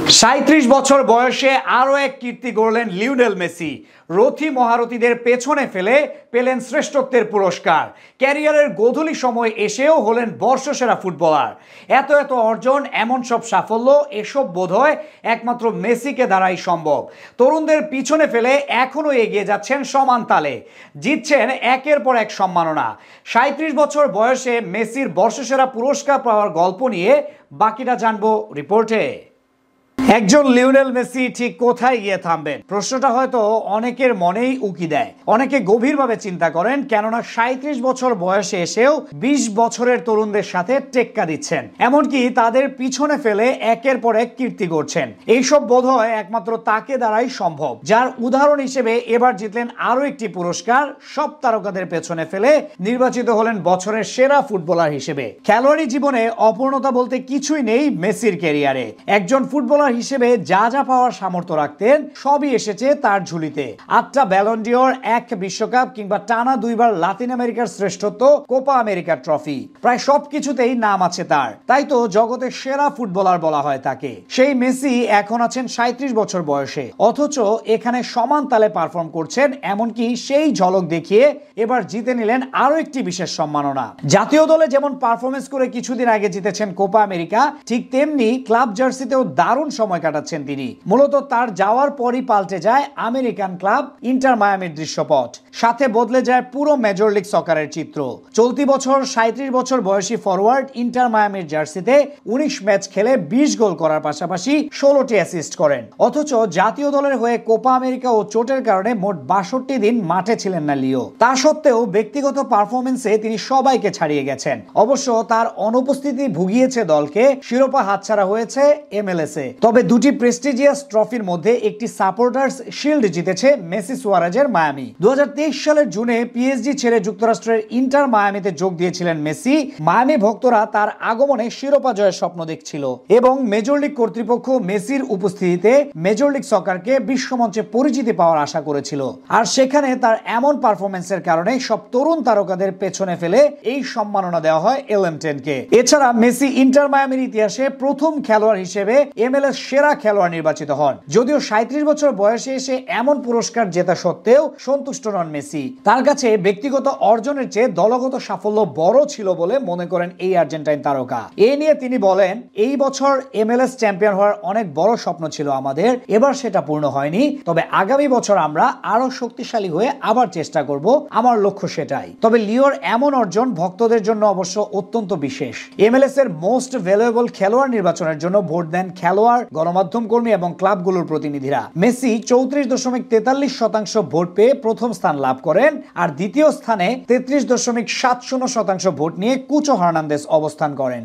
৩৭ বছর বয়সে আরও এক কীর্তি গড়লেন লিওনেল মেসি। রথী মহারথীদের পেছনে ফেলে পেলেন শ্রেষ্ঠত্বের পুরস্কার। ক্যারিয়ারের গোধূলি সময় এসেও হলেন বর্ষসেরা ফুটবলার। এত অর্জন, এমন সব সাফল্য, এসব বোধহয় একমাত্র মেসিকে দ্বারাই সম্ভব। তরুণদের পিছনে ফেলে এখনও এগিয়ে যাচ্ছেন সমান তালে, জিতছেন একের পর এক সম্মাননা। ৩৭ বছর বয়সে মেসির বর্ষসেরা পুরস্কার পাওয়ার গল্প নিয়ে বাকিটা জানবো রিপোর্টে। একজন লিওনেল মেসি ঠিক কোথায় গিয়ে থামবেন, প্রশ্নটা হয়তো অনেকের মনেই উকি দেয়। অনেকে গভীরভাবে চিন্তা করেন, কেননা ৩৭ বছর বয়সে এসেও ২০ বছরের তরুণদের সাথে টেক্কা দিচ্ছেন, এমনকি তাদের পিছনে ফেলে একের পর এক কীর্তি গড়ছেন। এইসব বোধহয় একমাত্র তাকে দ্বারাই সম্ভব, যার উদাহরণ হিসেবে এবার জিতলেন আরো একটি পুরস্কার। সব তারকাদের পেছনে ফেলে নির্বাচিত হলেন বছরের সেরা ফুটবলার হিসেবে। খেলোয়াড়ি জীবনে অপূর্ণতা বলতে কিছুই নেই মেসির ক্যারিয়ারে। একজন ফুটবলার হিসেবে যা যা পাওয়ার সামর্থ্য রাখতেন, সবই এসেছে তার ঝুলিতে। ৮টা ব্যালন ডিওর, ১ বিশ্বকাপ, কিংবা টানা ২বার লাতিন আমেরিকার শ্রেষ্ঠত্ব, কোপা আমেরিকা ট্রফি, প্রায় সবকিছুতেই নাম আছে তার। তাই তো জগতের সেরা ফুটবলার বলা হয় তাকে। সেই মেসি এখন আছেন ৩৭ বছর বয়সে, অথচ এখানে সমান তালে পারফর্ম করছেন। এমনকি সেই ঝলক দেখিয়ে এবার জিতে নিলেন আরো একটি বিশেষ সম্মাননা। জাতীয় দলে যেমন পারফরমেন্স করে কিছুদিন আগে জিতেছেন কোপা আমেরিকা, ঠিক তেমনি ক্লাব জার্সিতেও দারুণ সময় কাটাচ্ছেন তিনি। মূলত তার যাওয়ার পরই পাল্টে যায় আমেরিকান ক্লাব ইন্টার মায়ামির দৃশ্যপট, সাথে বদলে যায় পুরো মেজর লিগ সকারের চিত্র। চলতি বছর ৩৭ বছর বয়সী ফরওয়ার্ড ইন্টার মায়ামির জার্সিতে ১৯ ম্যাচ খেলে ২০ গোল করার পাশাপাশি ১৬টি অ্যাসিস্ট করেন। অথচ জাতীয় দলের হয়ে কোপা আমেরিকা ও চোটের কারণে মোট ৬২ দিন মাঠে ছিলেন না লিও। তা সত্ত্বেও ব্যক্তিগত পারফরমেন্সে তিনি সবাইকে ছাড়িয়ে গেছেন। অবশ্য তার অনুপস্থিতি ভুগিয়েছে দলকে, শিরোপা হাতছাড়া হয়েছে এমএলএস এ। তবে দুটি প্রেস্টিজিয়াস ট্রফির মধ্যে একটি সাপোর্টার্স শিল্ড জিতেছে মেসি সুয়ারেজের মায়ামি। ২০২৩ সালের জুনে পিএসজি ছেড়ে যুক্তরাষ্ট্রের ইন্টার মায়ামিতে যোগ দিয়েছিলেন মেসি। মায়ামি ভক্তরা তার আগমনে শিরোপা জয়ের স্বপ্ন দেখছিল এবং মেজর লিগ কর্তৃপক্ষ মেসির উপস্থিতিতে মেজর লিগ সকারকে বিশ্বমঞ্চে পরিচিতি পাওয়ার আশা করেছিল। আর সেখানে তার এমন পারফরমেন্সের কারণে সব তরুণ তারকাদের পেছনে ফেলে এই সম্মাননা দেওয়া হয় এলএম10কে। এছাড়া মেসি ইন্টার মায়ামির ইতিহাসে প্রথম খেলোয়াড় হিসেবে এমএলএস সেরা খেলোয়াড় নির্বাচিত হন। যদিও ৩৭ বছর বয়সে এসে এমন পুরস্কার জেতা সত্ত্বেও সন্তুষ্ট নন মেসি। তার কাছে ব্যক্তিগত অর্জনের চেয়ে দলগত সাফল্য বড় ছিল বলে মনে করেন এই আর্জেন্টাইন তারকা। এ নিয়ে তিনি বলেন, এই বছর এমএলএস চ্যাম্পিয়ন হওয়ার অনেক বড় স্বপ্ন ছিল আমাদের, এবার সেটা পূর্ণ হয়নি। তবে আগামী বছর আমরা আরো শক্তিশালী হয়ে আবার চেষ্টা করব, আমার লক্ষ্য সেটাই। তবে লিওর এমন অর্জন ভক্তদের জন্য অবশ্য অত্যন্ত বিশেষ। এমএলএস এর মোস্ট ভ্যালুয়েবল খেলোয়াড় নির্বাচনের জন্য ভোট দেন খেলোয়াড়, গণমাধ্যম কর্মী এবং ক্লাবগুলোর প্রতিনিধিরা। মেসি ৩৪.৪৩% ভোট পেয়ে প্রথম স্থান লাভ করেন, আর দ্বিতীয় স্থানে ৩৩.৭০% ভোট নিয়ে কুচো হার্নান্দেজ অবস্থান করেন।